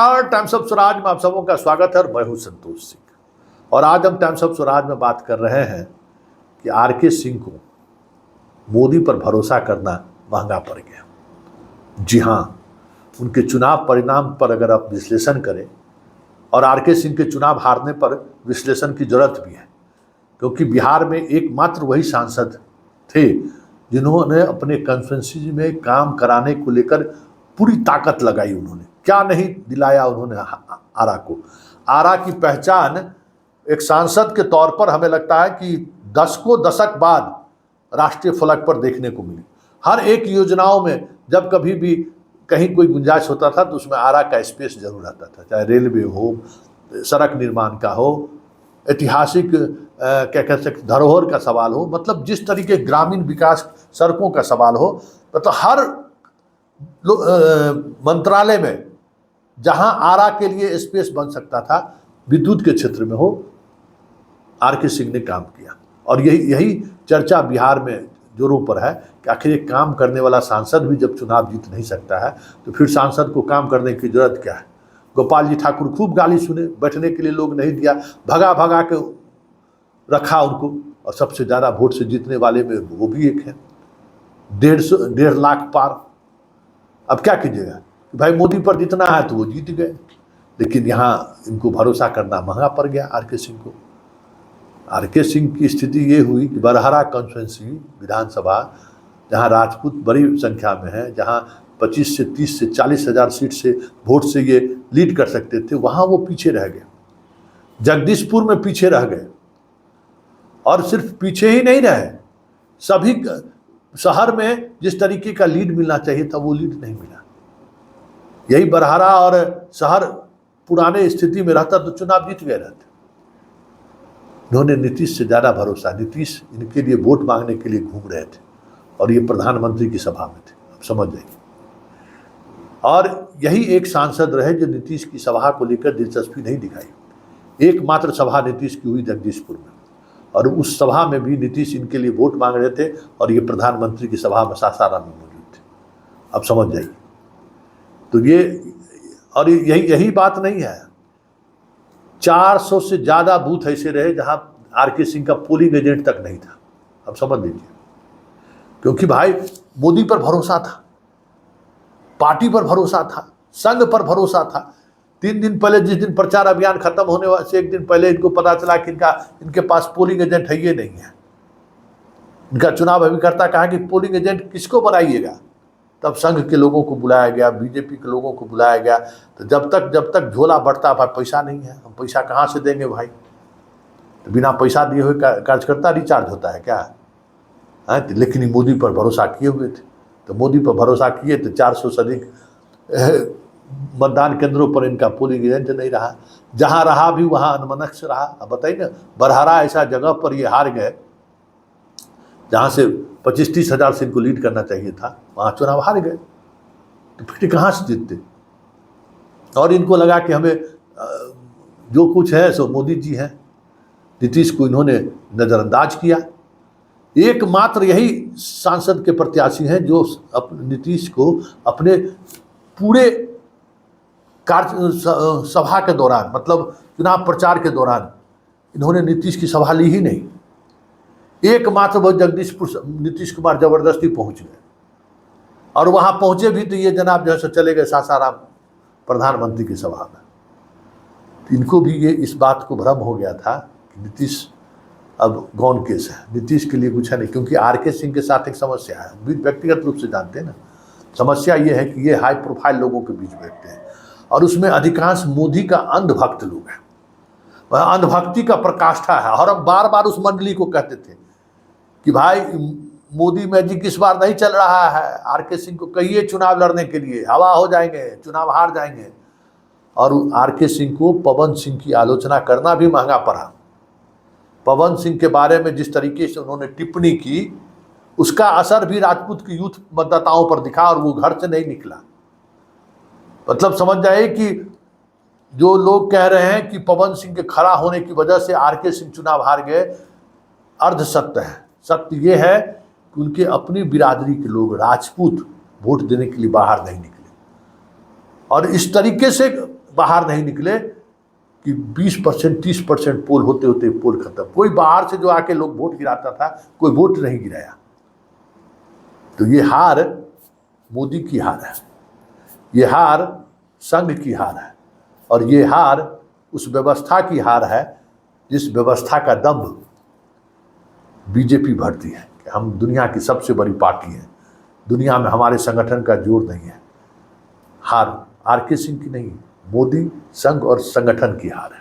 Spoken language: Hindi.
और टाइम्स ऑफ स्वराज में आप सबों का स्वागत है और मैं हूं संतोष सिंह। और आज हम टाइम्स ऑफ स्वराज में बात कर रहे हैं कि आरके सिंह को मोदी पर भरोसा करना महंगा पड़ गया। जी हाँ, उनके चुनाव परिणाम पर अगर आप विश्लेषण करें और आरके सिंह के चुनाव हारने पर विश्लेषण की जरूरत भी है, क्योंकि बिहार में एकमात्र वही सांसद थे जिन्होंने अपने कॉन्स्टिट्यूंसी में काम कराने को लेकर पूरी ताकत लगाई। उन्होंने क्या नहीं दिलाया उन्होंने आरा को। आरा की पहचान एक सांसद के तौर पर हमें लगता है कि दशक बाद राष्ट्रीय फलक पर देखने को मिली। हर एक योजनाओं में जब कभी भी कहीं कोई गुंजाइश होता था तो उसमें आरा का स्पेस जरूर आता था, चाहे रेलवे हो, सड़क निर्माण का हो, ऐतिहासिक क्या कह सकते धरोहर का सवाल हो, मतलब जिस तरीके ग्रामीण विकास सड़कों का सवाल हो, मतलब हर मंत्रालय में जहां आरा के लिए स्पेस बन सकता था, विद्युत के क्षेत्र में हो, आरके सिंह ने काम किया। और यही चर्चा बिहार में जोरों पर है कि आखिर एक काम करने वाला सांसद भी जब चुनाव जीत नहीं सकता है तो फिर सांसद को काम करने की जरूरत क्या है। गोपाल जी ठाकुर खूब गाली सुने, बैठने के लिए लोग नहीं दिया, भगा भगा के रखा उनको, और सबसे ज़्यादा वोट से जीतने वाले में वो भी एक है, 1.5 लाख पार। अब क्या कीजिएगा कि भाई मोदी पर जीतना है तो वो जीत गए, लेकिन यहाँ इनको भरोसा करना महंगा पड़ गया आरके सिंह को। आरके सिंह की स्थिति ये हुई कि बरहरा कॉन्स्टिट्यूंसी विधानसभा, जहाँ राजपूत बड़ी संख्या में है, जहाँ 25 से 30 से 40 हज़ार सीट से वोट से ये लीड कर सकते थे, वहाँ वो पीछे रह गए। जगदीशपुर में पीछे रह गए, और सिर्फ पीछे ही नहीं रहे, सभी शहर में जिस तरीके का लीड मिलना चाहिए था वो लीड नहीं मिला। यही बरहरा और शहर पुराने स्थिति में रहता तो चुनाव जीत गए रहते। इन्होंने नीतीश से ज़्यादा भरोसा, नीतीश इनके लिए वोट मांगने के लिए घूम रहे थे और ये प्रधानमंत्री की सभा में थे, आप समझ जाइए। और यही एक सांसद रहे जो नीतीश की सभा को लेकर दिलचस्पी नहीं दिखाई। एकमात्र सभा नीतीश की हुई जगदीशपुर में, और उस सभा में भी नीतीश इनके लिए वोट मांग रहे थे और ये प्रधानमंत्री की सभा में सासाराम में मौजूद थे, अब समझ जाइए। तो ये और यही बात नहीं है, 400 से ज़्यादा बूथ ऐसे रहे जहां आरके सिंह का पोलिंग एजेंट तक नहीं था, अब समझ लीजिए। क्योंकि भाई मोदी पर भरोसा था, पार्टी पर भरोसा था, संघ पर भरोसा था। 3 दिन पहले, जिस दिन प्रचार अभियान खत्म होने से 1 दिन पहले इनको पता चला कि इनके पास पोलिंग एजेंट है ये नहीं है। इनका चुनाव अभिकर्ता कहा कि पोलिंग एजेंट किसको बनाइएगा, तब संघ के लोगों को बुलाया गया, बीजेपी के लोगों को बुलाया गया। तो जब तक झोला बढ़ता, भाई पैसा नहीं है, हम पैसा कहाँ से देंगे भाई। तो बिना पैसा दिए हुए कार्यकर्ता रिचार्ज होता है क्या है। लेकिन मोदी पर भरोसा किए हुए थे, तो मोदी पर भरोसा किए तो 400 से अधिक मतदान केंद्रों पर इनका पोलिंग एजेंट नहीं रहा। जहाँ रहा भी वहाँ अनमनस्क से रहा। अब बताइए ना, बरहरा ऐसा जगह पर ये हार गए जहाँ से 25-30 हज़ार से इनको लीड करना चाहिए था, वहाँ चुनाव हार गए, तो फिर कहाँ से जीतते। और इनको लगा कि हमें जो कुछ है सो मोदी जी हैं। नीतीश को इन्होंने नज़रअंदाज किया। एकमात्र यही सांसद के प्रत्याशी हैं जो नीतीश को अपने पूरे सभा के दौरान, मतलब चुनाव प्रचार के दौरान, इन्होंने नीतीश की सभा ली ही नहीं। एकमात्र वो जगदीशपुर नीतीश कुमार जबरदस्ती पहुंच गए, और वहां पहुंचे भी तो ये जनाब जो है चले गए सासाराम प्रधानमंत्री की सभा में। इनको भी ये इस बात को भ्रम हो गया था कि नीतीश अब गौन केस है, नीतीश के लिए कुछ है नहीं। क्योंकि आरके सिंह के साथ एक समस्या है, व्यक्तिगत रूप से जानते हैं ना। समस्या ये है कि ये हाई प्रोफाइल लोगों के बीच बैठते हैं, और उसमें अधिकांश मोदी का अंधभक्त लोग हैं। वह अंधभक्ति का प्रकाष्ठा है, और हम बार बार उस मंडली को कहते थे कि भाई मोदी मैजिक इस बार नहीं चल रहा है, आरके सिंह को कहिए चुनाव लड़ने के लिए, हवा हो जाएंगे, चुनाव हार जाएंगे। और आरके सिंह को पवन सिंह की आलोचना करना भी महंगा पड़ा। पवन सिंह के बारे में जिस तरीके से उन्होंने टिप्पणी की, उसका असर भी राजपूत की यूथ मतदाताओं पर दिखा, और वो घर से नहीं निकला। मतलब समझ जाए कि जो लोग कह रहे हैं कि पवन सिंह के खड़ा होने की वजह से आरके सिंह चुनाव हार गए, अर्ध सत्य है। सत्य ये है कि उनके अपनी बिरादरी के लोग राजपूत वोट देने के लिए बाहर नहीं निकले। और इस तरीके से बाहर नहीं निकले कि 20% 30% पोल होते होते पोल खत्म। कोई बाहर से जो आके लोग वोट गिराता था, कोई वोट नहीं गिराया। तो ये हार मोदी की हार है, ये हार संघ की हार है, और ये हार उस व्यवस्था की हार है जिस व्यवस्था का दम्भ बीजेपी भरती है कि हम दुनिया की सबसे बड़ी पार्टी हैं, दुनिया में हमारे संगठन का जोर नहीं है। हार आर के सिंह की नहीं, मोदी, संघ और संगठन की हार है।